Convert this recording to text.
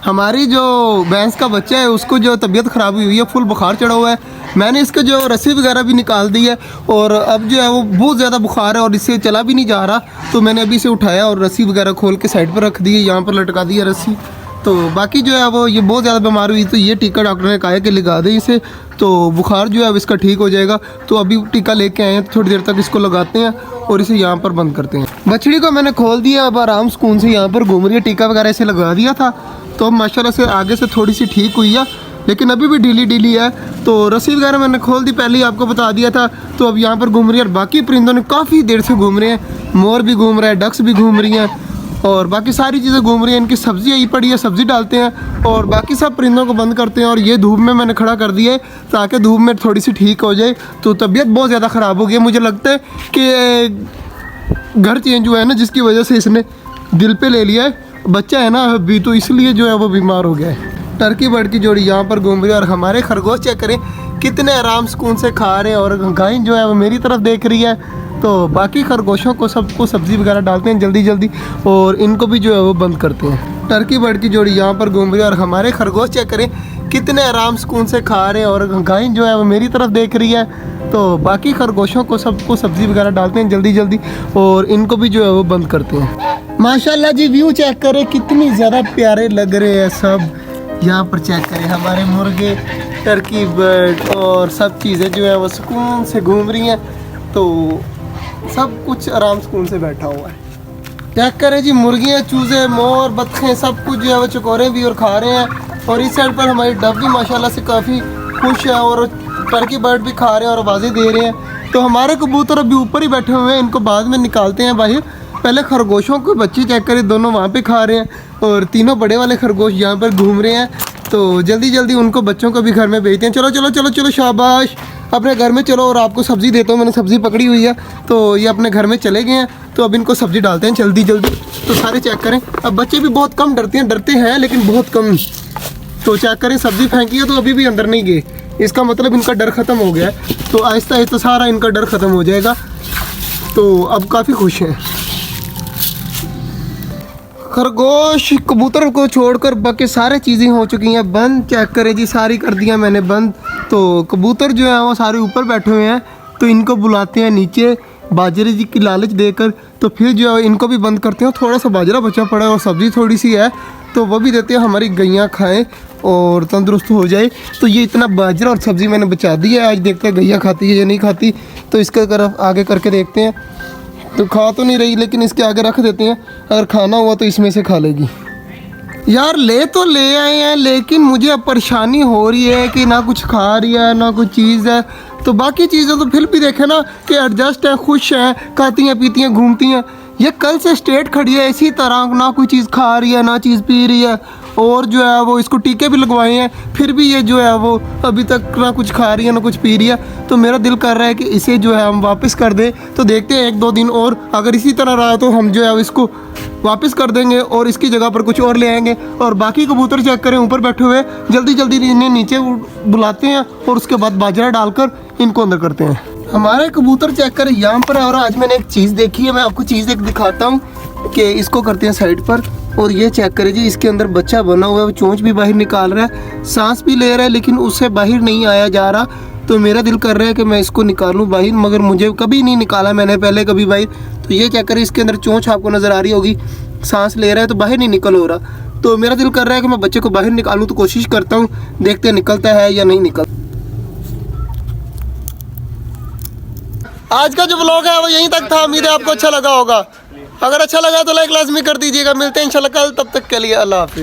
हमारी जो भैंस का बच्चा है उसको जो तबीयत ख़राब हुई है, फुल बुखार चढ़ा हुआ है। मैंने इसके जो रस्सी वगैरह भी निकाल दी है और अब जो है वो बहुत ज़्यादा बुखार है और इससे चला भी नहीं जा रहा। तो मैंने अभी इसे उठाया और रस्सी वगैरह खोल के साइड पर रख दी है, यहाँ पर लटका दी है रस्सी। तो बाकी जो है वो ये बहुत ज़्यादा बीमार हुई, तो ये टीका डॉक्टर ने कहा है कि लगा दें इसे, तो बुखार जो है अब इसका ठीक हो जाएगा। तो अभी टीका लेके आए हैं, तो थोड़ी देर तक इसको लगाते हैं और इसे यहाँ पर बंद करते हैं। बछड़ी को मैंने खोल दिया, अब आराम सुकून से यहाँ पर घूम रही है। टीका वगैरह इसे लगा दिया था, तो अब माशाल्लाह से आगे से थोड़ी सी ठीक हुई है, लेकिन अभी भी ढीली ढीली है। तो रस्सी वगैरह मैंने खोल दी, पहले ही आपको बता दिया था। तो अब यहाँ पर घूम रही है और बाकी परिंदों ने काफ़ी देर से घूम रहे हैं। मोर भी घूम रहा है, डक्स भी घूम रही हैं और बाकी सारी चीज़ें घूम रही हैं। इनकी सब्ज़ी यही पड़ी है, सब्ज़ी डालते हैं और बाकी सब परिंदों को बंद करते हैं। और ये धूप में मैंने खड़ा कर दिया है ताकि धूप में थोड़ी सी ठीक हो जाए। तो तबीयत बहुत ज़्यादा ख़राब हो गई है, मुझे लगता है कि घर चेंज हुआ है ना, जिसकी वजह से इसने दिल पे ले लिया है। बच्चा है ना अभी, तो इसलिए जो है वो बीमार हो गया है। टर्की बर्ड की जोड़ी यहाँ पर घूम रही है और हमारे खरगोश चेक करें कितने आराम सुकून से खा रहे हैं और गाय जो है वो मेरी तरफ देख रही है। तो बाकी खरगोशों को सबको सब्ज़ी वगैरह डालते हैं जल्दी जल्दी और इनको भी जो है वो बंद करते हैं। टर्की बर्ड की जोड़ी यहाँ पर घूम रही है और हमारे खरगोश चेक करें कितने आराम सुकून से खा रहे हैं और गाय जो है वो मेरी तरफ देख रही है। तो बाकी खरगोशों को सबको सब्ज़ी वगैरह डालते हैं जल्दी जल्दी और इनको भी जो है वो बंद करते हैं। माशाल्लाह जी, व्यू चेक करें कितनी ज़्यादा प्यारे लग रहे हैं सब। यहाँ पर चेक करें हमारे मुर्गे, टर्की बर्ड और सब चीज़ें जो है वो सुकून से घूम रही हैं। तो सब कुछ आराम सुकून से बैठा हुआ है। चेक करें जी, मुर्गियाँ, चूज़े, मोर, बत्खें सब कुछ जो है वो चकोरे भी और खा रहे हैं। और इस साइड पर हमारी डब भी माशाल्लाह से काफ़ी खुश है और टर्की बर्ड भी खा रहे हैं और आवाज़ें दे रहे हैं। तो हमारे कबूतर अभी ऊपर ही बैठे हुए हैं, इनको बाद में निकालते हैं बाहर। पहले खरगोशों के बच्चे चेक करें, दोनों वहाँ पे खा रहे हैं और तीनों बड़े वाले खरगोश यहाँ पर घूम रहे हैं। तो जल्दी जल्दी उनको बच्चों को भी घर में भेजते हैं। चलो चलो चलो चलो, शाबाश, अपने घर में चलो। और आपको सब्ज़ी देता हूँ, मैंने सब्ज़ी पकड़ी हुई है। तो ये अपने घर में चले गए हैं, तो अब इनको सब्ज़ी डालते हैं जल्दी जल्दी। तो सारे चेक करें, अब बच्चे भी बहुत कम डरते हैं लेकिन बहुत कम। तो चेक करें, सब्ज़ी फेंकी है तो अभी भी अंदर नहीं गए, इसका मतलब इनका डर ख़त्म हो गया है। तो आहिस्ता आहिस्ता सारा इनका डर ख़त्म हो जाएगा। तो अब काफ़ी खुश हैं। खरगोश कबूतर को छोड़कर बाकी सारी चीज़ें हो चुकी हैं बंद। चेक करें जी, सारी कर दिया मैंने बंद। तो कबूतर जो है वो सारे ऊपर बैठे हुए हैं, तो इनको बुलाते हैं नीचे बाजरे जी की लालच देकर। तो फिर जो है इनको भी बंद करते हैं। थोड़ा सा बाजरा बचा पड़ा है और सब्ज़ी थोड़ी सी है, तो वो भी देते हैं, हमारी गैयाँ खाएँ और तंदुरुस्त हो जाए। तो ये इतना बाजरा और सब्ज़ी मैंने बचा दी है। आज देखते हैं गैया खाती है या नहीं खाती, तो इसके तरफ आगे करके देखते हैं। तो खा तो नहीं रही, लेकिन इसके आगे रख देते हैं, अगर खाना हुआ तो इसमें से खा लेगी। यार ले तो ले आए हैं, लेकिन मुझे अब परेशानी हो रही है कि ना कुछ खा रही है ना कुछ चीज़ है। तो बाकी चीज़ें तो फिर भी देखे ना कि एडजस्ट है, खुश हैं, खाती हैं, पीती हैं, घूमती हैं। ये कल से स्ट्रेट खड़ी है इसी तरह, ना कोई चीज़ खा रही है ना चीज़ पी रही है। और जो है वो इसको टीके भी लगवाए हैं, फिर भी ये जो है वो अभी तक ना कुछ खा रही है ना कुछ पी रही है। तो मेरा दिल कर रहा है कि इसे जो है हम वापस कर दें। तो देखते हैं 1-2 दिन और, अगर इसी तरह रहा तो हम जो है इसको वापस कर देंगे और इसकी जगह पर कुछ और ले आएंगे। और बाकी कबूतर चेक करें ऊपर बैठे हुए, जल्दी जल्दी इन्हें नीचे बुलाते हैं और उसके बाद बाजरा डालकर इनको अंदर करते हैं। हमारे कबूतर चेक करें यहाँ पर। और आज मैंने एक चीज़ देखी है, मैं आपको चीज़ एक दिखाता हूँ कि इसको करते हैं साइड पर। और ये चेक करें जी, इसके अंदर बच्चा बना हुआ है, वो चोंच भी बाहर निकाल रहा है, सांस भी ले रहा है, लेकिन उससे बाहर नहीं आया जा रहा। तो मेरा दिल कर रहा है कि मैं इसको निकालूं बाहर, मगर मुझे कभी नहीं निकाला मैंने पहले कभी बाहर। तो ये चेक करें, इसके अंदर चोंच आपको नज़र आ रही होगी, सांस ले रहा है तो बाहर नहीं निकल हो रहा। तो मेरा दिल कर रहा है कि मैं बच्चे को बाहर निकालूँ, तो कोशिश करता हूँ, देखते हैं निकलता है या नहीं निकल। आज का जो व्लॉग है वो यहीं तक था, उम्मीद है आपको अच्छा लगा होगा। अगर अच्छा लगा तो लाइक लाजमी कर दीजिएगा। मिलते हैं इंशाल्लाह कल, तब तक के लिए अल्लाह हाफिज़।